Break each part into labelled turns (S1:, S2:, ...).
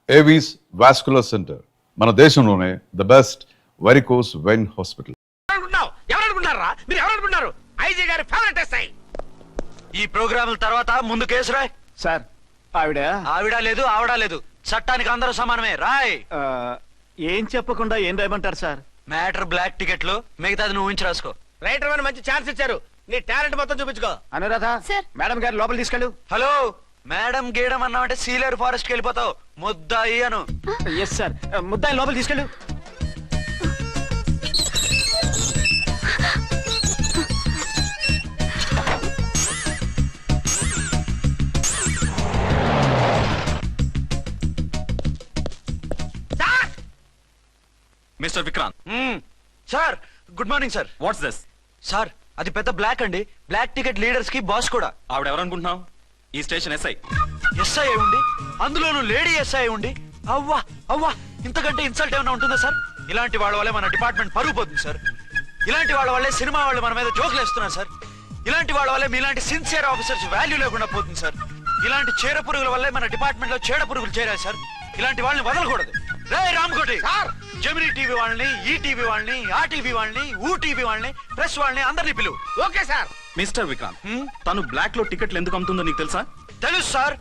S1: Avis vascular centre, మన దేశంలోనే the best varicose vein hospital.
S2: IG గారి ఫేవరెట్ ఎస్ఐ. ఈ ప్రోగ్రాముల తర్వాత ముందు కేసు రాయ్.
S3: సార్
S2: ఆవిడ లేదు ఆవిడ లేదు, చట్టానికి అందరూ సమానమే. రాయ్.
S3: ఏం చెప్పకుండా ఏం రాయమంటారు సార్?
S2: మ్యాటర్ బ్లాక్ టికెట్లు, మిగతాది నువ్వు ఊహించి రాసుకో. రైటర్ అని మంచి ఛాన్స్ ఇచ్చారు, నీ టాలెంట్ మొత్తం చూపించుకో.
S3: అనురాధ మేడం గారు లోపల తీసుకెళ్ళు.
S2: హలో మేడం గీయడం అన్నామంటే సీలేరు ఫారెస్ట్ కి వెళ్ళిపోతావు. ముద్దాయి అను.
S3: ఎస్ సార్, ముద్దాయి లోపల తీసుకెళ్ళు.
S4: Mister Vikrant.
S2: Sir good morning sir.
S4: What's this?
S2: Sir అది పెద్ద బ్లాక్ అండి, బ్లాక్ టికెట్ లీడర్స్ కి బాస్ కూడా.
S4: ఆవిడ ఎవరనుకుంటున్నావు? ఈ స్టేషన్ ఎస్ఐ.
S2: ఎస్ఐ ఉండి, అందులోనూ లేడీ ఎస్ఐ ఉండి, అవ్వా అవ్వా ఇంతకంటే ఇన్సల్ట్ ఏమైనా ఉంటుందా సార్? ఇలాంటి వాళ్ళ వల్లే మన డిపార్ట్మెంట్ పరుగు పోతుంది సార్. ఇలాంటి వాళ్ళ వల్లే సినిమా వాళ్ళు మన మీద జోకులు వేస్తున్నారు సార్. ఇలాంటి వాళ్ళ వల్లే మీలాంటి సిన్సియర్ ఆఫీసర్స్ వాల్యూ లేకుండా పోతుంది సార్. ఇలాంటి చీడ పురుగుల వల్లే మన డిపార్ట్మెంట్ లో చీడ పురుగులు చేరాయి సార్. ఇలాంటి వాళ్ళని వదలకూడదు. రే రామ్కోటి సార్, జెమినీ టీవీ వాళ్ళని, ఈ టీవీ వాళ్ళని, ఆ టీవీ వాళ్ళని, ఊ టీవీ వాళ్ళని, ప్రెస్ వాళ్ళని అందరినీ పిలువు. Okay sir.
S4: మిస్టర్ విక్రాంత్, తను బ్లాక్ లో టికెట్లు ఎందుకు అమ్ముతుందో నీకు తెలుసా?
S2: తెలుసు సార్.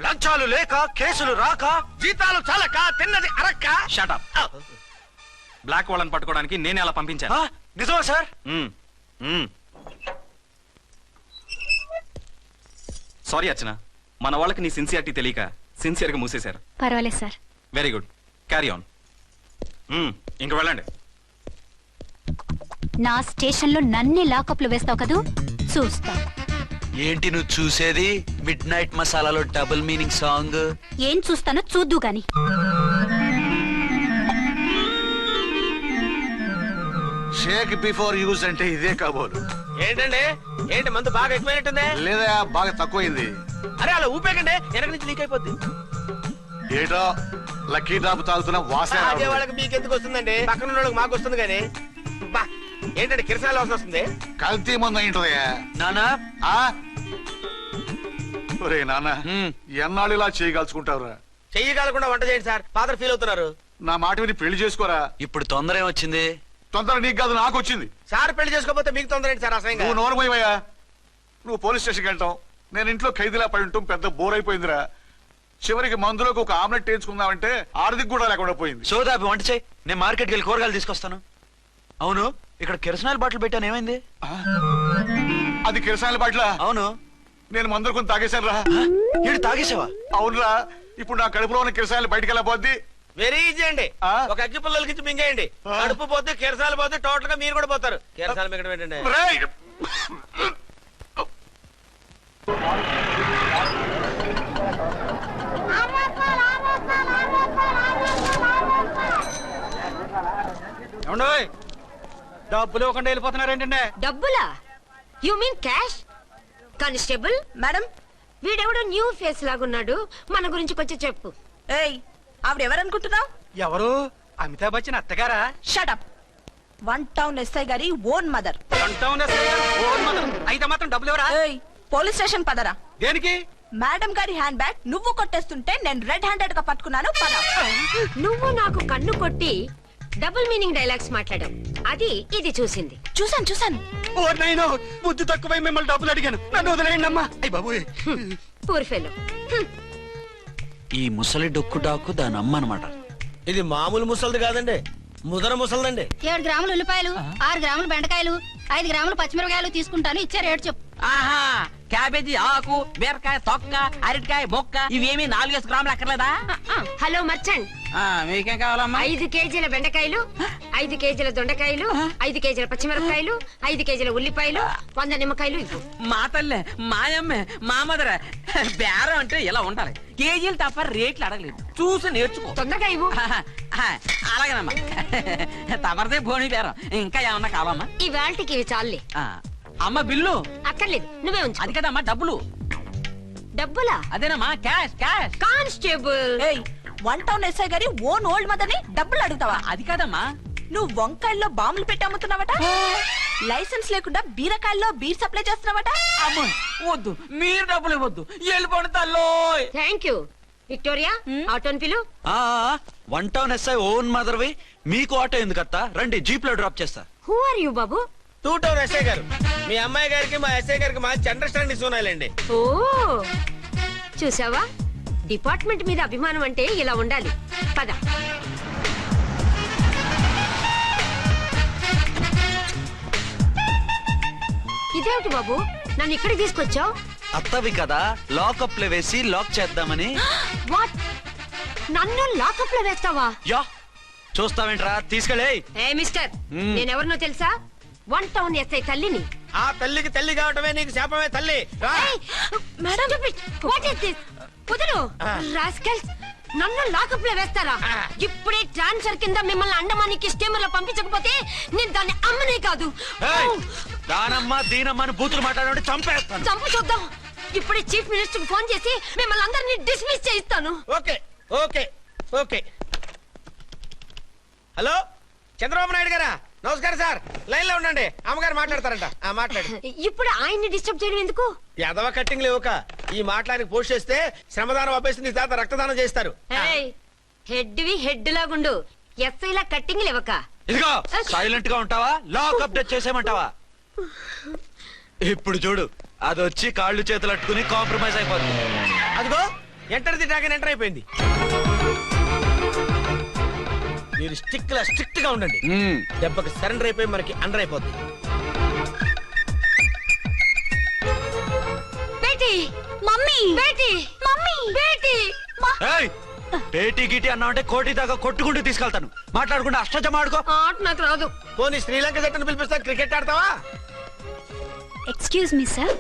S2: లంచాలు లేక, కేసులు రాక, జీతాలు చాలక, తిన్నది అరక్క.
S4: Shut up. బ్లాక్ వాళ్ళని పట్టుకోవడానికి నేనే అలా పంపించాను.
S2: నిజమా సార్?
S4: సారీ అర్చన, మన వాళ్ళకి నీ సిన్సియారిటీ తెలియక సిన్సియర్ గా మూసేశారు.
S5: పర్వాలేదు sir.
S4: Very good, carry on. ఇంక వెళ్ళండి.
S5: నా స్టేషన్ లో నన్నే లాకప్ లో వేస్తావు కదూ, చూస్తా.
S2: ఏంటి నువ్వు చూసేది? మిడ్ నైట్ మసాలాలో డబుల్ మీనింగ్ సాంగ్.
S5: ఏం చూస్తానో చూద్దు గాని.
S6: షేక్ బిఫోర్ యూజ్ అంటే ఇదే కాబోలు.
S2: ఏంటండి, ఏంటి మందు బాగా ఎక్కువైనట్టుంది?
S6: లేదా బాగా తక్కువైంది.
S2: అరే అలా ఊపేకండి, వెనక నుంచి లీక్ అయిపోద్ది.
S6: ఏటో లక్కీ డ్రాప్ తాగుతున్న వాసన.
S2: అదే వాళ్ళకి మీకు ఎందుకు వస్తుందండి, పక్కన వాళ్ళకి మాకు వస్తుంది కానీ. బా ఏంటంటే కిరసాల వాసన వస్తుంది.
S6: కల్తీ మందు అయింటదయ్యా
S2: నానా.
S6: ఒరే నాన్న, ఎన్నాళ్ళు ఇలా చేయగలుచుకుంటావురా?
S2: చెయ్యగలకుండా వంట చేయండి సార్, ఫాదర్ ఫీల్ అవుతున్నారు.
S6: నా మాట విని పెళ్లి చేసుకోరా.
S2: ఇప్పుడు తొందర ఏమొచ్చింది?
S6: తొందర నీకు కాదు, నాకు వచ్చింది.
S2: సార్ పెళ్లి చేసుకోకపోతే మీకు తొందర ఏంటి సార్? అసహ్యంగా.
S6: నువ్వు నోరమోయవయ్యా. నువ్వు పోలీస్ స్టేషన్కి వెళ్తాం, నేను ఇంట్లో ఖైదీలా పడి ఉంటాం. పెద్ద బోర్ అయిపోయిందిరా. చివరికి మందులోకి ఒక ఆమ్లెట్ వేయించుకుందామంటే ఆర్థిక కూడా లేకుండా పోయింది.
S2: సోదాపి వంట చేయి, నేను మార్కెట్కి వెళ్ళి కూరగాయలు తీసుకొస్తాను. అవును, ఇక్కడ కిరసనాయిల్ బాటిల్ పెట్టాను, ఏమైంది?
S6: అది కిరసాయిల బాటిల్?
S2: అవును.
S6: నేను మందులు కొని తాగేశాను రా.
S2: ఏడు తాగేసావా?
S6: అవునురా. ఇప్పుడు నా కడుపులో ఉన్న కిరసాయిలు బయటకు వెళ్ళబోద్ది.
S2: వెరీ ఈజీ అండి. ఒక అగ్గి పుల్లలకి ఇచ్చి మింగేయండి, కడుపు పోతే కిరసాలు పోతే టోటల్ గా మీరు కూడా పోతారు. కిరసాలు మింగడం ఏంటండి?
S3: డబ్బులు ఇవ్వకుండా వెళ్ళిపోతున్నారు ఏంటంటే?
S7: డబ్బులా? You mean cash? Constable madam, వీడెవడో న్యూ ఫేస్ లాగున్నాడు, మన గురించి కొంచెం చెప్పు.
S8: ఏయ్, ఆవిడెవరనుకుంటున్నావు?
S3: ఎవరు? అమితాబ్ బచ్చన్ అత్తగారా?
S8: షటప్. 1 టౌన్ ఎస్ఐ గారి ఓన్ మదర్.
S3: అయితే మాత్రం డబ్బులు ఎవరా?
S8: ఏయ్, పోలీస్ స్టేషన్ పదరా.
S3: దేనికి?
S8: మేడం గారి హ్యాండ్ బ్యాగ్ నువ్వు కొట్టేస్తుంటే నేను రెడ్ హ్యాండెడ్ గా పట్టుకున్నాను. పద.
S7: నువ్వు నాకు కన్ను కొట్టి డబుల్ మీనింగ్ డైలాగ్స్ మాట్లాడావు, అది ఇది చూసింది.
S8: చూసాను.
S3: ఓ నైనో, బుద్ధి తక్కువై మిమ్మల్ని డబ్బులు అడిగాను, నన్ను వదిలేయండి అమ్మా. అయ్య బాబు,
S7: పూర్ ఫెలో.
S2: ఈ ముసలి డొక్కు డాకు దాని అమ్మ అనమాట. ఇది మామూలు ముసలిది కాదండి, ముదర ముసలిదండి.
S5: 7 గ్రాములు ఉల్లిపాయలు, 6 గ్రాములు బెండకాయలు, 5 గ్రాములు పచ్చిమిరపకాయలు తీసుకుంటాను. ఇచ్చే రేటు చెప్పు.
S9: ఆహా, క్యాబేజీ ఆకు, బీరకాయ తొక్క, అరటికాయ బొక్క, ఇవేమి 4 గ్రాములు అక్కర్లేదా?
S7: హలో మర్చండ్,
S9: మీకేం కావాలమ్మా?
S7: 5 కేజీల బెండకాయలు, 5 కేజీల దొండకాయలు, 5 కేజీల పచ్చిమిరపకాయలు, 5 కేజీల ఉల్లిపాయలు, 100 నిమ్మకాయలు ఇవ్వు.
S9: మా తల్లే, మాయమ్మే, మా మదర. బేరం అంటే ఇలా ఉండాలి, కేజీలు తప్ప రేట్లు అడగలేదు, చూసి నేర్చుకో.
S7: తొందరగా ఇవ్వు.
S9: అలాగేనమ్మా. తమరిదే భోని బేరం. ఇంకా ఏమన్నా కావాలమ్మా?
S7: ఈ వేల్టికి ఇవి చాలే.
S9: అమ్మ బిల్లు
S7: అక్కర్లేదు, నువ్వే ఉంచు.
S9: అది కదమ్మా డబ్బులు.
S7: డబ్బులా?
S9: అదేనమ్మా, క్యాష్.
S7: కానిస్టేబుల్,
S8: 1 టౌన్ ఎస్ఐ గారి ఓన్ ఓల్డ్ మదర్ ని డబ్బులు అడుగుతావా?
S9: అది కాదమ్మా.
S8: నువ్వు వంకాయల్లో బాంబులు పెట్టి అమ్ముతున్నావట, లైసెన్స్ లేకుండా బీరకాయల్లో బీర్ సప్లై చేస్తున్నావట.
S9: అమ్మ వద్దు, మీరు డబ్బులు ఇవ్వద్దు, వెళ్ళిపోండి తల్లో.
S7: Thank you. విక్టోరియా ఆటోన్ పిలు.
S2: వన్ టౌన్ ఎస్ఐ ఓన్ మదర్వి, మీకు ఆటో ఎందుకత్తా? రండి, జీప్ లో డ్రాప్ చేస్తా.
S7: హూ ఆర్ యు బాబు?
S3: 2 టౌన్ ఎస్ఐ గారు, మీ అమ్మాయి గారికి మా ఎస్ఐ గారికి మంచి అండర్స్టాండింగ్ ఉన్నాయండి.
S7: ఓ చూసావా, డిపార్ట్మెంట్ మీద అభిమానం అంటే ఇలా ఉండాలి. పద. ఇదేమిటి బాబు, నన్ను ఇక్కడికి తీసుకొచ్చావు?
S2: అత్తవి కదా, లాకప్ లో వేసి లాక్ చేద్దామని.
S7: వాట్, నన్ను లాకప్ లో వేస్తావా?
S2: యా, చూస్తావేంట్రా, తీసుకెళ్ళే.
S7: ఏ మిస్టర్, నేనెవరినో తెలుసా? 1 టౌన్ ఎస్ఐ తల్లిని.
S3: ఆ తల్లికి తల్లి కావటమే నీకు శాపమే తల్లి. రా.
S7: Madam, what is this? కుదరు రాస్కల్స్, నన్ను లాకప్ లో వేస్తారా? ఇప్పుడే ట్రాన్స్ఫర్ కింద మిమ్మల్ని అండమానికి స్టీమర్ లో పంపించకపోతే నేను దాన్ని అమ్మనే కాదు.
S2: ఏయ్, దానమ్మ దీనమ్మ అని బూతులు మాట్లాడే చంపేస్తాను.
S7: చంపు చూద్దాం. ఇప్పుడే చీఫ్ మినిస్టర్ కి ఫోన్ చేసి మిమ్మల్ని అందరినీ డిస్మిస్ చేయిస్తాను.
S3: Okay okay okay. Hello, Chandrababu Naidu గారా? నమస్కారం సార్, లైన్ లో ఉండండి, అమ్మగారు మాట్లాడతారంట. మాట్లాడు.
S7: ఇప్పుడు ఆయన్ని డిస్టర్బ్ చేయడం ఎందుకు?
S3: ఎదవ కట్టింగ్ లేవుక ఈ మాట్లాడికి పోస్ట్ చేస్తే శ్రమదానం అభ్యసి నీ తాత రక్తదానం చేస్తారు.
S7: హెడ్ వి హెడ్ లాగుండు, ఎస్ఐ లా కట్టింగ్ లేవక.
S2: ఇదిగో సైలెంట్ గా ఉంటావా, లాక్ అప్డేట్ చేసేయమంటావా? ఇప్పుడు చూడు, అది వచ్చి కాళ్ళు చేతులు అట్టుకుని కాంప్రమైజ్ అయిపోతుంది.
S3: అదిగో ఎంటర్ ది డ్రాగన్ ఎంటర్ అయిపోయింది. మీరు స్ట్రిక్ట్ గా ఉండండి, దెబ్బకి సరెండర్ అయిపోయి మనకి అండర్ అయిపోద్ది.
S7: Beti, mummy, Beti, mummy, Beti.
S2: ఏయ్, పేటీ గిటి అన్నావంటే కోటి దాకా కొట్టుకుంటూ తీసుకెళ్తాను. మాట్లాడకుండా అష్టజమ ఆడుకో.
S7: ఆట నాకు రాదు.
S3: పోనీ శ్రీలంక జట్టును పిలిపిస్తా, క్రికెట్ ఆడతావా?
S5: ఎక్స్క్యూజ్ మీ సార్,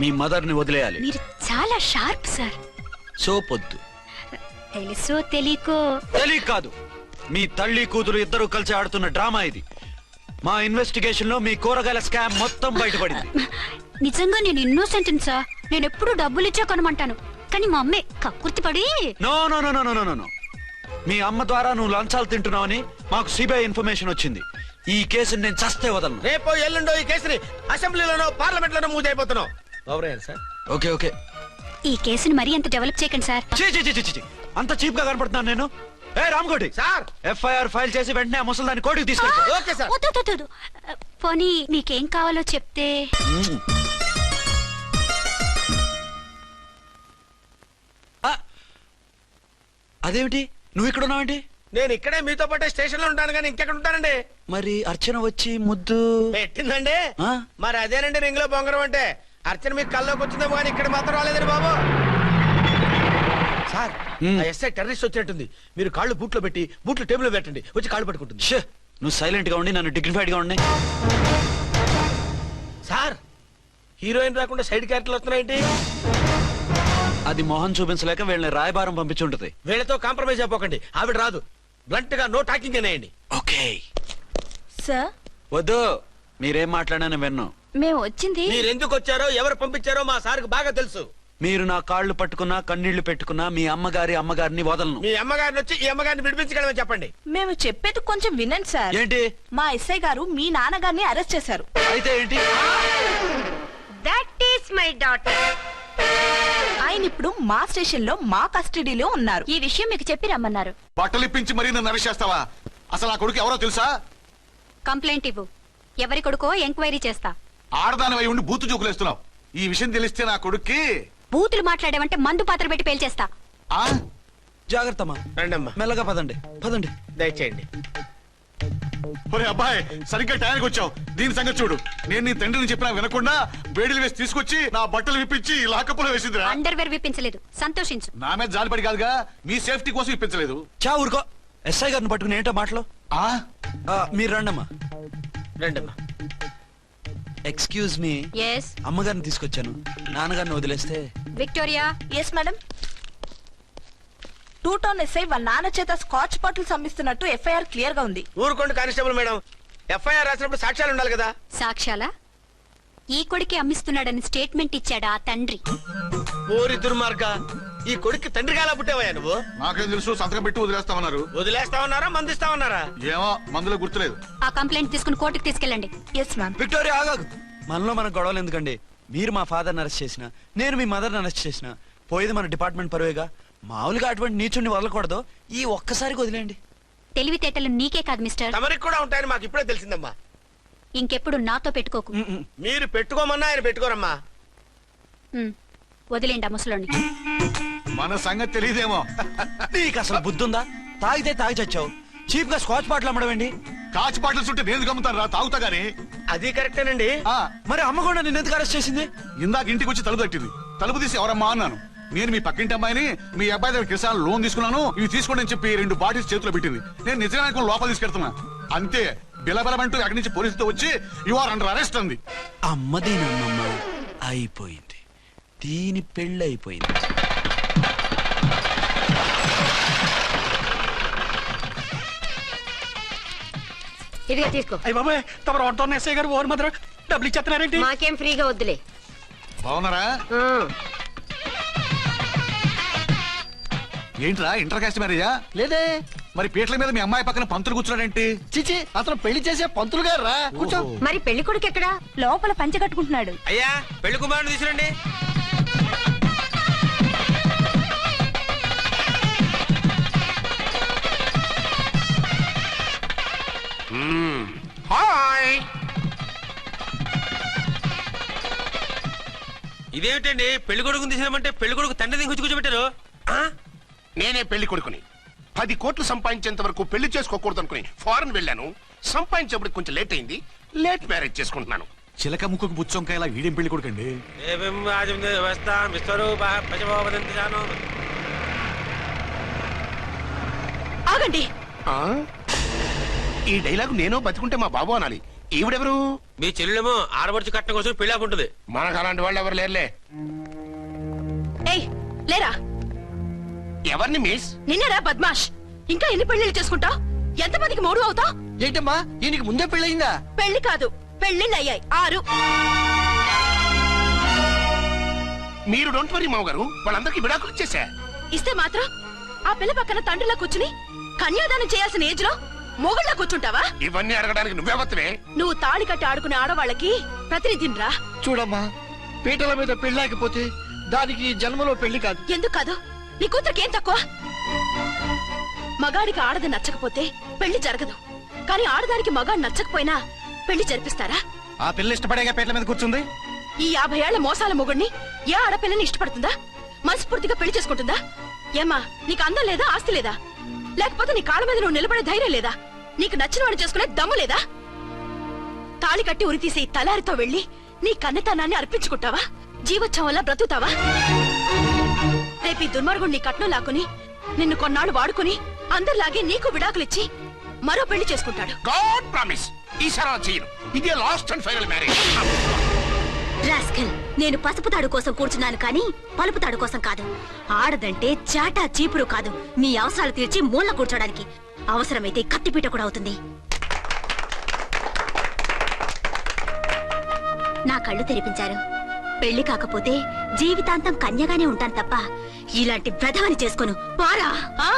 S2: మీ మదర్ ని వదిలేయాలి.
S5: మీరు చాలా షార్ప్ సార్.
S2: సోపొద్దు.
S5: తెలుసో తెలియకో
S2: తెలియ కాదు, మీ తల్లి కూతురు ఇద్దరు కలిసి ఆడుతున్న డ్రామా ఇది. మా ఇన్వెస్టిగేషన్ లో మీ కూరగాయల స్కామ్ మొత్తం బయటపడింది.
S5: నిజంగా నేను ఇన్నోసెంట్ సార్. నేను ఎప్పుడు డబ్బులు ఇచ్చా కొనమంటాను, కానీ మా అమ్మే కక్కుర్తి పడి.
S2: No no no no no no. మీ అమ్మ ద్వారా నువ్వు లంచాలు తింటున్నావని మాకు సిబిఐ ఇన్ఫర్మేషన్ వచ్చింది. ఈ కేసుని నేను చస్తే వదలను.
S3: రేపో ఎల్లుండో ఈ కేసుని అసెంబ్లీలోనో పార్లమెంట్ లోనో మూవ్ అయిపోతున్నావు. Sir
S2: okay okay.
S5: ఈ కేసుని మరీ అంత డెవలప్ చేయకండి సార్.
S2: చీ చీ చీ చీ చీ. అంత చీప్ గా కనపడుతున్నాను నేను? ఏ రామ్కోటి
S3: సార్,
S2: ఎఫ్ఐఆర్ ఫైల్ చేసి వెంటనే ఆ ముసలిదాన్ని కోర్టుకి తీసుకెళ్ళి.
S3: Okay sir.
S5: వద్దు, వద్దు, వద్దు. పోనీ మీకేం కావాలో చెప్తే.
S2: అదేమిటి, నువ్వు ఇక్కడ ఉన్నావేంటి?
S3: నేను ఇక్కడే మీతో పాటే స్టేషన్ లో ఉంటాను, కానీ ఇంకెక్కడ ఉంటానండి?
S2: మరి అర్చన వచ్చి ముద్దు
S3: పెట్టిందండి.
S2: ఆ?
S3: మరి అదేనండి రింగ్ లో బొంగరం అంటే. అర్చన మీకు కల్లోకి వచ్చిందేమో కానీ ఇక్కడ మాత్రం రాలేదండి బాబు. సార్, ఆ ఎస్ఐ టెర్రరిస్ట్ వచ్చినట్టుంది. మీరు కాళ్ళు బూట్లో పెట్టి బూట్లు టేబుల్ లో పెట్టండి, వచ్చి కాళ్ళు పట్టుకుంటుంది.
S2: షే, నువ్వు సైలెంట్ గా ఉండి నన్ను డిగ్నిఫైడ్ గా ఉండి.
S3: సార్, హీరోయిన్ రాకుండా సైడ్ క్యారెక్టర్లు వస్తున్నాయేంటి?
S2: అది మొహం చూపించలేక వీళ్ళని రాయబారం పంపించుంటది.
S3: వీళ్ళతో కాంప్రమైజ్ అయిపోకండి, ఆవిడ రాదు. బ్లంట్ గా నో టాకింగ్ అనేయండి.
S2: ఓకే.
S8: సార్,
S2: వద్దు, మీరేం మాట్లాడానని విన్నాం.
S5: మేము వచ్చింది.
S3: మీరు ఎందుకు వచ్చారో ఎవరు పంపించారో మా సార్కి బాగా తెలుసు.
S2: మీరు నా కాళ్ళు పట్టుకున్నా కన్నీళ్లు పెట్టుకున్నా మీ అమ్మగారిని వదలను.
S3: మీ అమ్మగారిని వచ్చి ఈ అమ్మగారిని విడిపించగలమని చెప్పండి.
S8: మేము చెప్పేది కొంచెం వినండి సార్.
S2: ఏంటి?
S8: మా ఎస్ఐ గారు మీ నాన్నగారిని అరెస్ట్ చేశారు.
S2: అయితే ఏంటి?
S7: That is my daughter.
S8: ఆయన ఇప్పుడు మా స్టేషన్ లో మా కస్టడీలో ఉన్నారు.
S5: ఈ విషయం మీకు చెప్పి రమ్మన్నారు.
S6: బట్టలు ఇప్పించి మరీ నన్ను అరెస్ట్ చేస్తావా? అసలు ఆ కొడుకు ఎవరో తెలుసా?
S5: కంప్లైంట్ ఇవ్వు, ఎవరి కొడుకో ఎంక్వైరీ చేస్తా.
S6: ఆడదానివై ఉండి బూతు చూకులేస్తున్నావు. ఈ విషయం తెలిస్తే నా కొడుక్కి.
S5: బూతులు మాట్లాడేవంటే మందు పాత్ర పెట్టి పేల్చేస్తా.
S6: ఆ
S2: జాగ్రత్తమ్మా,
S3: రండమ్మా,
S2: మెల్లగా పదండి పదండి.
S3: దయచేయండి.
S6: ఒరే అబ్బాయి, సరిగ్గా టైంకి వచ్చావు. దీని సంగతి చూడు. నేను నీ తండ్రిని చెప్పినా వినకుండా వేడిలు వేసి తీసుకొచ్చి నా బట్టలు విప్పించి లాకప్పులో వేసిందిరా.
S5: అండర్వేర్ విప్పించలేదు, సంతోషించు.
S6: నా మీద జాలిపడి కాదుగా, మీ సేఫ్టీ కోసం ఇప్పించలేదు.
S2: చా ఊరుకో. ఎస్ఐ గారిని పట్టుకుని ఏంటో మాటలు.
S6: ఆ
S2: మీరు రండమ్మా.
S3: రండమ్మా.
S2: Excuse me.
S5: ఎస్
S2: అమ్మగారిని తీసుకొచ్చాను, నాన్నగారిని వదిలేస్తే.
S5: Victoria.
S8: Yes madam. 2 town SI వాళ్ళ నాన్న చేత స్కాచ్ బాటిల్స్ అమ్మిస్తున్నట్టు ఎఫ్ఐఆర్ క్లియర్ గా ఉంది.
S3: ఊరుకోండి కానిస్టేబుల్ మేడం, ఎఫ్ఐఆర్ రాసినప్పుడు సాక్ష్యాలు ఉండాలి కదా.
S5: సాక్ష్యాలా? ఈ కొడుకే అమ్మిస్తున్నాడని స్టేట్మెంట్ ఇచ్చాడా ఆ తండ్రి?
S3: ఓరి దుర్మార్గ, ఈ కొడుక్కి తండ్రి గాలా పుట్టావయ్యా నువ్వు?
S6: నాకేం తెలుసు, సంతకం పెట్టి వదిలేస్తామన్నారు.
S3: వదిలేస్తామన్నారా మందిస్తామన్నారా?
S6: ఏమో, మందులో గుర్తులేదు.
S5: ఆ కంప్లైంట్ తీసుకుని కోర్టుకు తీసుకెళ్ళండి.
S8: Yes ma'am.
S2: విక్టోరియా ఆగాగు. మనలో మన గొడవలు ఎందుకండి? మీరు మా ఫాదర్ని అరెస్ట్ చేసిన, నేను మీ మదర్ని అరెస్ట్ చేసిన, పోయేది మన డిపార్ట్మెంట్ పరువేగా. మామూలుగా అటువంటి నీచుడిని వదలకూడదు, ఈ ఒక్కసారికి వదిలేండి.
S5: తెలివితేటలు నీకే కాదు మిస్టర్,
S3: తమరికి కూడా ఉంటాయని మాకు ఇప్పుడే తెలిసిందమ్మా.
S5: ఇంకెప్పుడు నాతో పెట్టుకోకు.
S3: మీరు పెట్టుకోమన్నా ఆయన పెట్టుకోరమ్మా.
S5: ఉమ్, వదిలేండి ఆ ముసలోని.
S6: మన సంగతి తెలియదేమో.
S2: నీకు అసలు బుద్ధి ఉందా? తాగితే తాగి చచ్చావు, చీప్ గా స్కాచ్ బాటిల్ అమ్మడమేంటి?
S6: కాచి బాటిల్స్ ఉంటే నేను గమ్ముతాను రా, తాగుతా గానీ.
S3: అది కరెక్టేనండి.
S6: ఆ,
S2: మరి అమ్మ కూడా నిన్ను ఎందుకు అరెస్ట్ చేసింది?
S6: ఇందాక ఇంటికి వచ్చి తలుపు తట్టింది. తలుపు తీసి ఎవరమ్మా అన్నాను. నేను మీ పక్కింటి అమ్మాయిని, మీ అబ్బాయి దగ్గర కిసాన్ లోన్ తీసుకున్నాను, ఇవి తీసుకోండి అని చెప్పి 2 బాటిల్స్ చేతిలో పెట్టింది. నేను నిజంగా లోపల తీసుకెళ్తున్నా. అంతే, బిలబిలమంటూ అక్కడి నుంచి పోలీసుతో వచ్చి యు ఆర్ అండర్ అరెస్ట్ అంది.
S2: అమ్మదేనమ్మమ్మ అయిపోయింది, దీని పెళ్ళి అయిపోయింది.
S7: ఇదిగా తీసుకో.
S9: అయ్య బాబాయ్, తమరు ఆటో ఎస్ఐ గారు ఓవర్ మాత్రం డబ్బులు ఇచ్చేస్తున్నారేంటి?
S7: మాకేం ఫ్రీగా వద్దులే.
S6: బాగున్నారా?
S7: ఆ,
S6: ఏంట్రా ఇంటర్ కాస్ట్ మ్యారేజా?
S3: లేదే.
S6: మరి పీటల మీద మీ అమ్మాయి పక్కన పంతులు కూర్చున్నాడేంటి?
S3: చిచి, అతను పెళ్లి చేసే పంతులు గారు రా. కూర్చో.
S7: మరి పెళ్లి కొడుకు ఎక్కడా?
S8: లోపల పంచె కట్టుకుంటున్నాడు.
S3: అయ్యా, పెళ్లి కుమారుని తీసుకురండి. హాయ్. ఇదేమిటండి, పెళ్లి కొడుకుని తీసినామంటే పెళ్లి కొడుకు తండ్రి దించి కూర్చోబెట్టారు.
S10: నేనే పెళ్లి కొడుకుని. 10 కోట్లు సంపాదించేంత వరకు పెళ్లి చేసుకోకూడదు అనుకుని ఫారెన్ వెళ్ళాను. సంపాదించేప్పుడు కొంచెం లేట్ అయింది. లేట్ మ్యారేజ్ చేసుకుంటున్నాను.
S6: చిలక ముక్కుకు బుచ్చొంకాయ ఇలా వీడేం పెళ్లి కొడుకండి?
S8: ఆగండి.
S10: ఆ? ఈ డైలాగ్ నేను బతికుంటే మా బాబు అనాలి. ఈవిడెవరు?
S3: మీ చెల్లెమో ఆడబడుచు కట్టడం కోసం పెళ్లి ఆకుంటుంది.
S10: మనకు అలాంటి వాళ్ళు ఎవరు లేరులే.
S8: ఏయ్, లేరా?
S10: ఎవరిని మిస్?
S8: నిన్నరా బద్మాష్. ఇంకా ఎన్ని పెళ్లిళ్ళు చేసుకుంటావు? ఎంతమందికి మూడు అవుతావు?
S3: ఏంటమ్మా, ఈయనకి ముందే పెళ్ళయిందా?
S8: పెళ్లి కాదు, పెళ్లిళ్ళు అయ్యాయి 6.
S10: మీరు డోంట్ వరీ మామగారు, వాళ్ళందరికీ విడాకులు ఇచ్చేసా.
S8: ఇస్తే మాత్రం ఆ పిల్ల పక్కన తండ్రిలా కూర్చుని కన్యాదానం చేయాల్సిన ఏజ్ లో మొగుళ్ళ కూర్చుంటావా?
S10: ఇవన్నీ అడగడానికి నువ్వే వత్తవే.
S8: నువ్వు తాళి కట్టి ఆడుకునే ఆడవాళ్ళకి ప్రతినిధినిరా.
S3: చూడమ్మా, పీటల మీద పెళ్ళాకపోతే దానికి జన్మలో పెళ్లి కాదు.
S8: ఎందుకు కాదు? నీ కూతురికేం తక్కువ? మగాడికి ఆడది నచ్చకపోతే పెళ్లి జరగదు, కానీ ఆడదానికి మగాడు నచ్చకపోయినా పెళ్లి జరిపిస్తారా?
S2: ఆ పిల్ల ఇష్టపడేగా పీటల మీద కూర్చుంది.
S8: ఈ 50 ఏళ్ల మోసాల మొగుడిని ఏ ఆడపిల్లని ఇష్టపడుతుందా? మనస్ఫూర్తిగా పెళ్లి చేసుకుంటుందా? ఏమ్మా, నీకు అందం లేదా, ఆస్తి లేదా? లేకపోతే నీ కాళ్ళ మీద నువ్వు నిలబడే ధైర్యం లేదా? నీకు నచ్చిన వాడిని చేసుకునే దమ్ము లేదా? తాళి కట్టి ఉరితీసే తలారితో వెళ్లి నీ కన్నతనాన్ని అర్పించుకుంటావా? జీవోత్సవం వల్ల బ్రతుకుతావా? రేపు ఈ దుర్మార్గుడు నీ కట్నం లాక్కుని నిన్ను కొన్నాళ్ళు వాడుకుని అందరిలాగే నీకు విడాకులిచ్చి మరో పెళ్లి చేసుకుంటాడు.
S10: గాడ్ ప్రామిస్, ఈసారి అలా చేయను. ఇదే last and final marriage.
S5: Rascal, నేను పసుపు తాడు కోసం కూర్చున్నాను కానీ పలుపు తాడు కోసం కాదు. ఆడదంటే చాటా చీపురు కాదు, మీ అవసరాలు తీర్చి మూల కూర్చోడానికి. అవసరమైతే కత్తిపీట కూడా అవుతుంది. నా కళ్ళు తెరిపించారు. పెళ్లి కాకపోతే జీవితాంతం కన్యగానే ఉంటాను తప్ప ఇలాంటి బ్రధవని చేసుకోను. పారా!
S8: ఆ,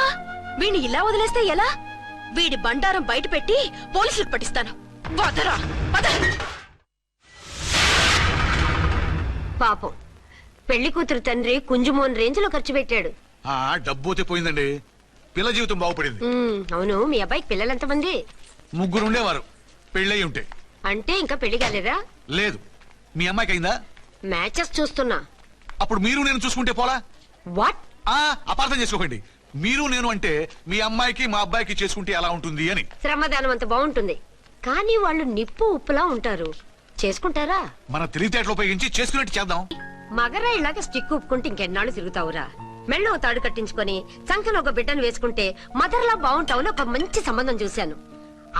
S8: వీణ్ణి ఇలా వదిలేస్తే ఎలా? వీడి బండారం బయట పెట్టి పోలీసులకు పట్టిస్తాను. వదరా, వద.
S7: పాపం, పెళ్లి కూతురు తండ్రి కుంజుమోన్ రేంజ్ లో ఖర్చు పెట్టాడు.
S6: ఆ, డబ్బు అయితే పోయిందండి, పిల్ల జీవితం బాగుపడింది.
S7: అవును, మీ అబ్బాయికి పిల్లలు ఎంతమంది?
S6: 3 ఉండేవారు, పెళ్ళయి ఉంటే.
S7: అంటే ఇంకా పెళ్లి కాలేదా?
S6: లేదు. మీ అమ్మాయికి అయిందా?
S7: మ్యాచెస్ చూస్తున్నా.
S6: అప్పుడు మీరు నేను చూసుకుంటే పోలా?
S7: వాట్?
S6: అపార్థం చేసుకోకండి. మీరు నేను అంటే మీ అమ్మాయికి మా అబ్బాయికి చేసుకుంటే ఎలా ఉంటుంది అని.
S7: శ్రమదానం అంత బాగుంటుంది, కానీ వాళ్ళు నిప్పు ఉప్పులా ఉంటారు. చేసుకుంటారా?
S6: మన తెలివితేటలు ఉపయోగించి చేసుకున్నట్టు చేద్దాం.
S7: మగరా ఇలాగ స్టిక్ ఉప్పుకుంటే ఇంకెన్నాళ్ళు తిరుగుతావురా? మెళ్ళో తాడు కట్టించుకొని సంఖ్యలో ఒక బిడ్డను వేసుకుంటే మదర్లా బాగుంటావుని ఒక మంచి సంబంధం చూశాను.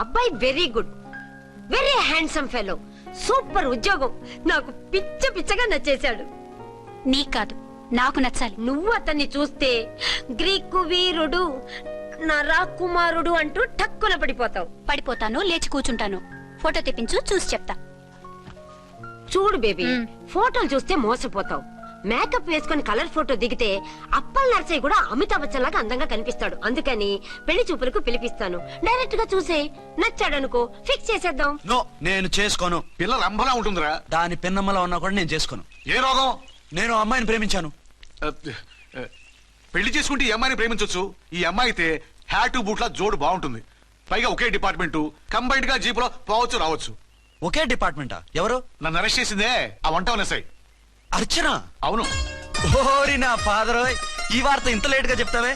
S7: అబ్బాయి very good, very handsome fellow, super ఉద్యోగం. నాకు పిచ్చగా నచ్చేశాడు.
S5: నీకు కాదు, నాకు నచ్చాలి.
S7: నువ్వు అతన్ని చూస్తే గ్రీకు వీరుడు, నా రాకుమారుడు అంటూ టక్కున పడిపోతావు.
S5: పడిపోతాను, లేచి కూర్చుంటాను. ఫోటో తెప్పించు, చూసి చెప్తా.
S7: చూడు బేబీ, ఫోటోలు చూస్తే మోసపోతావు. మేకప్ వేసుకుని కలర్ ఫోటో దిగితే అప్పల్ నర్సయ్య కూడా అమితాబ్ బచ్చన్ లాగా అందంగా కనిపిస్తాడు. అందుకని పెళ్లి చూపులకు పిలిపిస్తాను. డైరెక్ట్ గా చూసే నచ్చాడనుకో, ఫిక్స్ చేసేద్దాం.
S2: నో, నేను చేసుకోను.
S6: పిల్ల రంభలా ఉంటుందిరా.
S2: దాని పిన్నమ్మలా ఉన్నా కూడా నేను చేసుకోను.
S6: ఏ రోగం?
S2: నేను అమ్మాయిని ప్రేమించాను.
S6: పెళ్లి చేసుకుంటే ఈ అమ్మాయిని ప్రేమించొచ్చు. ఈ అమ్మాయి అయితే హ్యాటు బూట్ల జోడు బాగుంటుంది. పైగా ఒకే డిపార్ట్మెంట్, కంబైన్డ్ గా జీపులో పోవచ్చు రావచ్చు.
S2: ఒకే డిపార్ట్మెంటా? ఎవరు?
S6: నన్ను అరెస్ట్ చేసిందే ఆ వంట ఎస్ఐ.
S2: అర్చన?
S6: అవును.
S2: ఓరి నా ఫాదర్, ఈ వార్త ఇంత లేట్ గా చెప్తావే.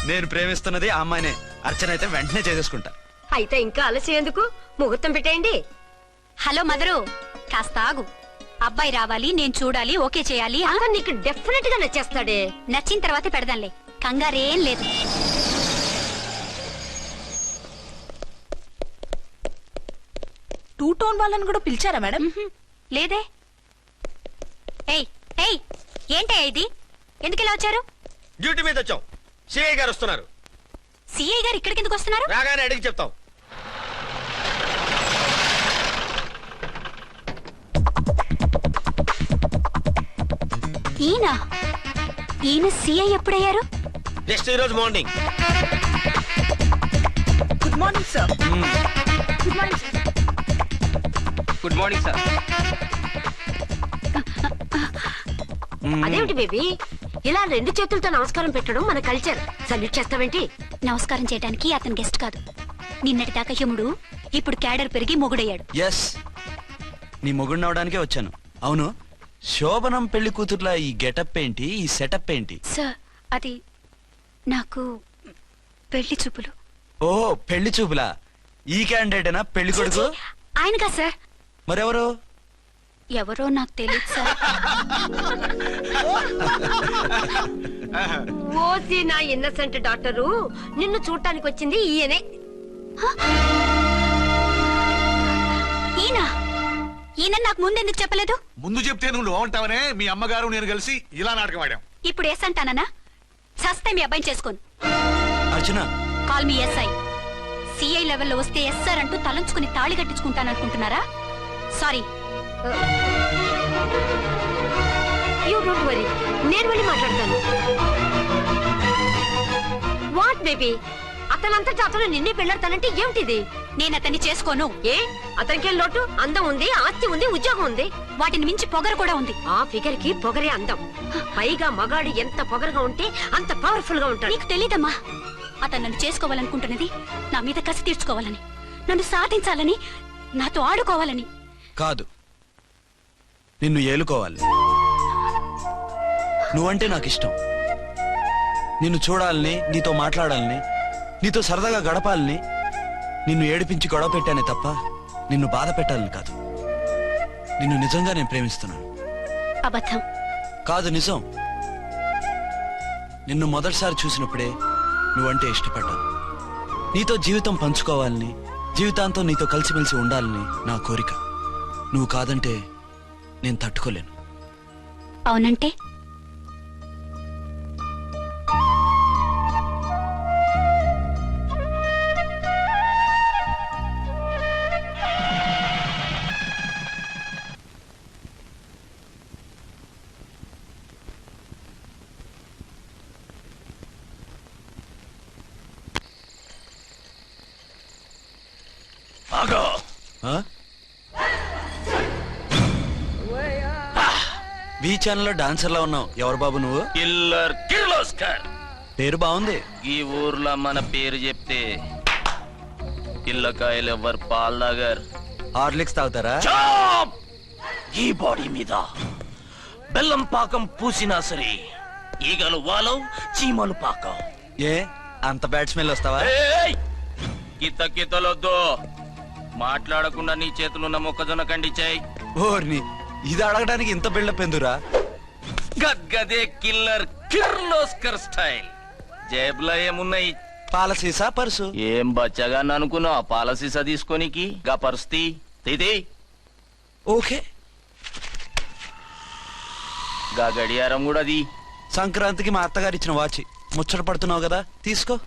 S2: నేను ప్రేమిస్తున్నది ఆ అమ్మాయినే. అర్చన అయితే వెంటనే చేసేసుకుంటా.
S7: అయితే ఇంకా ఆలస్యం ఎందుకు, ముహూర్తం పెట్టేయండి.
S5: హలో మదరు, కాస్త ఆగు. అబ్బాయి రావాలి, నేను చూడాలి, ఓకే చేయాలి.
S7: అతను నీకు డెఫినెట్ గా నచ్చేస్తాడే.
S5: నచ్చిన తర్వాత పెడదాంలే, కంగారేం లేదు.
S8: టూ టోన్ వాళ్ళని కూడా పిలిచారా మేడం?
S5: లేదే. ఏయ్ ఏయ్, ఏంటయ్యా ఇది? ఎందుకు ఇలా వచ్చారు?
S3: డ్యూటీ మీద వచ్చాం. సిఐ గారు వస్తున్నారు.
S5: సిఐ గారు ఇక్కడికి ఎందుకు వస్తున్నారు?
S3: రాగానే అడిగి చెప్తాం.
S5: ఈయన సిఐ ఎప్పుడయ్యారు?
S3: జస్ట్ ఈ రోజు morning.
S8: Good morning sir. Good morning sir.
S4: Good morning sir.
S7: అదేమిటి బేబీ, ఇలా రెండు చేతులతో నమస్కారం పెట్టడం మన కల్చర్. సల్యూట్ చేస్తావేంటి?
S5: నమస్కారం చేయడానికి అతను గెస్ట్ కాదు. నిన్నటి దాకా యముడు, ఇప్పుడు క్యాడర్ పెరిగి మొగుడయ్యాడు.
S2: ఎస్, నీ మొగుడిని అవడానికే వచ్చాను. అవును, శోభనం పెళ్లి కూతుర్లా ఈ గెటప్ ఏంటి, ఈ సెటప్ ఏంటి?
S5: సార్, అది నాకు పెళ్లి చూపులు.
S2: ఓ, పెళ్లి చూపులా? ఈ క్యాండిడేటేనా పెళ్లి కొడుకు?
S5: ఆయనగా సార్.
S2: మరెవరు?
S5: ఎవరో నాకు తెలియదు సార్.
S7: ఓసి నా ఇన్నసెంట్ డాక్టరు, నిన్ను చూడటానికి వచ్చింది ఈయనే.
S5: ఈయన నాకు ముందెందుకు చెప్పలేదు?
S6: ముందు చెప్తే నువ్వు బాగుంటావనే మీ అమ్మగారు నేను కలిసి ఇలా నాటకం ఆడాం.
S5: ఇప్పుడు ఎస్ అంటానా? సస్తే మీ అబ్బాయిని చేసుకోను.
S2: అర్చన,
S5: కాల్ మీ ఎస్ఐ. సిఐ లెవెల్లో వస్తే ఎస్ఆర్ అంటూ తలంచుకుని తాళి కట్టించుకుంటాననుకుంటున్నారా? సారీ.
S7: యూ డోంట్ వరీ, నేను వెళ్ళి మాట్లాడతాను. వాట్ బేబీ, అతనంతటా అతను నిన్నే పెళ్ళాడతానంటే ఏమిటిది?
S5: నేను అతన్ని చేసుకోను.
S7: ఏ, అతనికేం లోటు? అందం ఉంది, ఆస్తి ఉంది, ఉద్యోగం ఉంది.
S5: వాటిని మించి పొగరు కూడా ఉంది.
S7: ఆ ఫిగర్ కి పొగరే అందం. పైగా మగాడు ఎంత పొగరుగా ఉంటే అంత పవర్ఫుల్ గా ఉంటాడు.
S5: నీకు తెలీదమ్మా, అతను నన్ను చేసుకోవాలనుకుంటున్నది నా మీద కసి తీర్చుకోవాలని, నన్ను సాధించాలని, నాతో ఆడుకోవాలని
S2: కాదు, నిన్ను ఏలుకోవాలి. నువ్వంటే నాకు ఇష్టం. నిన్ను చూడాలని, నీతో మాట్లాడాలని, నీతో సరదాగా గడపాలని, నిన్ను ఏడిపించి గొడవ పెట్టానే తప్ప నిన్ను బాధ పెట్టాలని కాదు. నిన్ను నిజంగా నేను ప్రేమిస్తున్నాను.
S5: అబద్ధం.
S2: కాదు, నిజం. నిన్ను మొదటిసారి చూసినప్పుడే నువ్వంటే ఇష్టపడ్డాను. నీతో జీవితం పంచుకోవాలని, జీవితాంతం నీతో కలిసిమెలిసి ఉండాలని నా కోరిక. నువ్వు కాదంటే నేను తట్టుకోలేను.
S5: అవునంటే?
S2: ఆ? వి ఛానల్లో డాన్సర్లా ఉన్నావు. ఎవరు బాబు నువ్వు?
S4: కిల్లర్ కిర్లోస్కర్.
S2: పేరు బాగుంది.
S4: ఈ ఊర్లో మన పేరు చెప్తే పిల్లకాయలు ఎవరు పాల్ దాగర్.
S2: హార్లిక్స్ తాగుతారా?
S4: ఈ బాడీ మీద బెల్లం పాకం పూసినా సరే ఈగలు వాలవు, చీమలు పాకం.
S2: ఏ అంత బ్యాడ్ స్మెల్ వస్తావా?
S4: కిత కితలొద్దు. మాట్లాడకుండా నీ చేతులున్న మొక్కజొన్న కండిచాయి.
S2: ఓర్ని, ఇది అడగడానికి ఇంత బిల్డప్ ఎందురా?
S4: గద్గదే కిల్లర్ కిర్లోస్కర్ స్టైల్. జేబులో ఏమున్నాయి?
S2: పాల సీసా, పర్సు.
S4: ఏం బచ్చగా అనుకున్నావు? పాల సీసా తీసుకోనికి గా పరిస్థితి తీది.
S2: ఓకే,
S4: గా గడియారం కూడా అది.
S2: సంక్రాంతికి మా అత్తగారు ఇచ్చిన వాచి. ముచ్చట పడుతున్నావు కదా, తీసుకో.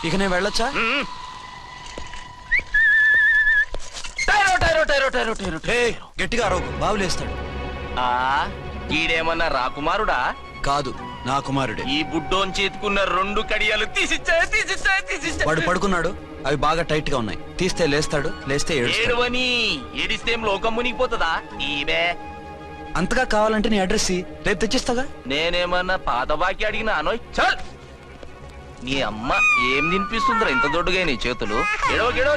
S2: ఇక నేను వెళ్ళొచ్చా? గట్టిగా అరవకు, బావులేస్తాడు.
S4: ఆ ఈడేమన్నా రాకుమారుడా?
S2: కాదు, నా కుమారుడే.
S4: ఈ బుడ్డోన్ చేతుకున్న 2 కడియాలు తీసిచ్చా.
S2: వాడు పడుకున్నాడు, అవి బాగా టైట్ గా ఉన్నాయి. తీస్తే లేస్తాడు, లేస్తే ఏడుస్తాడు.
S4: ఏడువని ఏడిస్తే లోకం మునిగిపోతుందా? ఈబే
S2: అంతగా కావాలంటే నీ అడ్రస్ రేపు తెచ్చిస్తాగా.
S9: నేనేమన్నా పాత బాకి అడిగినా అనోయ్ చల్. నీ అమ్మ ఏం తినిపిస్తుందిరా ఇంత దొడ్డుగా నీ చేతులు? ఎడవ గెడవ.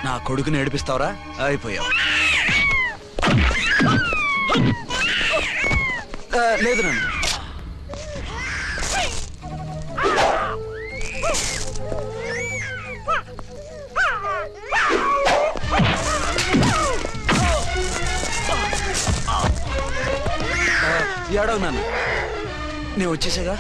S2: నా కొడుకుని ఏడిపిస్తావరా? అయిపోయావు. లేదు నన్ను. ఏడవు నన్ను, నేను వచ్చేసాగా.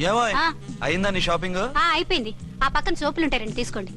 S2: ఏమో
S5: ఆ.
S2: అయిందా నీ షాపింగ్?
S5: అయిపోయింది. ఆ పక్కన సోపులుంటారండి, తీసుకోండి.